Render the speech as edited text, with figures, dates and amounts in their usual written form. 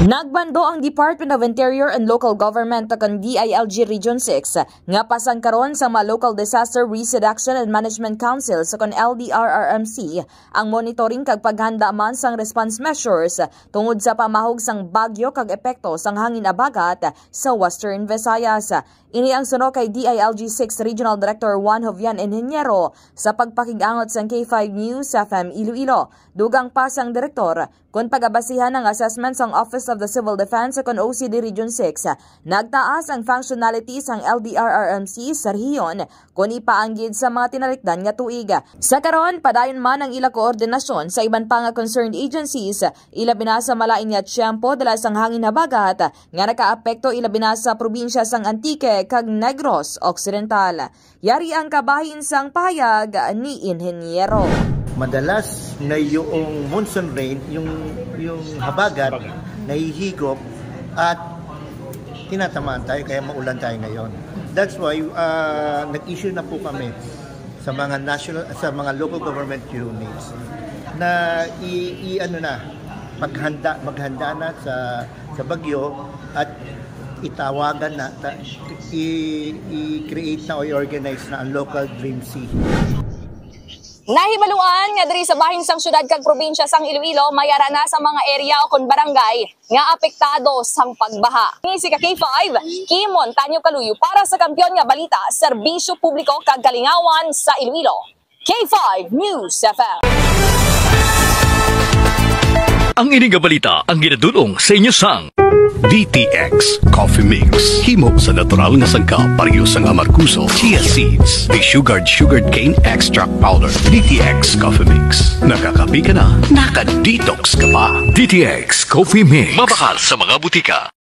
Nagbando ang Department of Interior and Local Government kan DILG Region 6 nga pasan karon sa mga Local Disaster Risk Reduction and Management Council sa kon LDRRMC ang monitoring kag paghanda man sang response measures tungod sa pamahog sang bagyo kag epekto sang hangin abagat sa Western Visayas. Ini ang suno kay DILG 6 Regional Director Juan Jovian Ingeniero sa pagpakigangot sang K5 News FM Iloilo. Dugang pa sang direktor kung pagabasihan ng assessment sang Office of the Civil Defense sa OCD Region 6, nagtaas ang functionalities ang LDRRMC sa rehiyon kung ipaanggid sa mga tinalikdan nga tuig. Sa karon, padayon man ang ila koordinasyon sa iban pa nga concerned agencies, ilabi na sa malain nga tiyempo dala sang hangin habagat nga nakaapekto ilabi na sa probinsya sang Antique kag Negros Occidental. Yari ang kabahin sang pahayag ni Ingeniero. Madalas na yung monsoon rain, yung habagat, nahihigop at tinatamaan tayo kaya maulan tayo ngayon. That's why nag-issue na po kami sa mga local government units na maghanda na sa bagyo at itawagan na i-create na o i-organize na ang local Dream Sea. Nahibaluan nga diri sa bahin sang syudad kag probinsya sang Iloilo mayara na sa mga area o kon barangay nga apektado sang pagbaha. Ni si K5 Kimon Tanyo Kaluyo para sa Kampiyon nga Balita, Serbisyo Publiko kag Kalingawan sa Iloilo. K5 News FM. Ang ining nga balita ang ginadulong sa inyo sang DTX Coffee Mix. Himo sa natural nga sangka pareho sang amarkuso, chia seeds, sugared cane extract powder. DTX Coffee Mix. Nakakapi ka na, naka-detox ka pa. DTX Coffee Mix. Mabakal sa mga butika.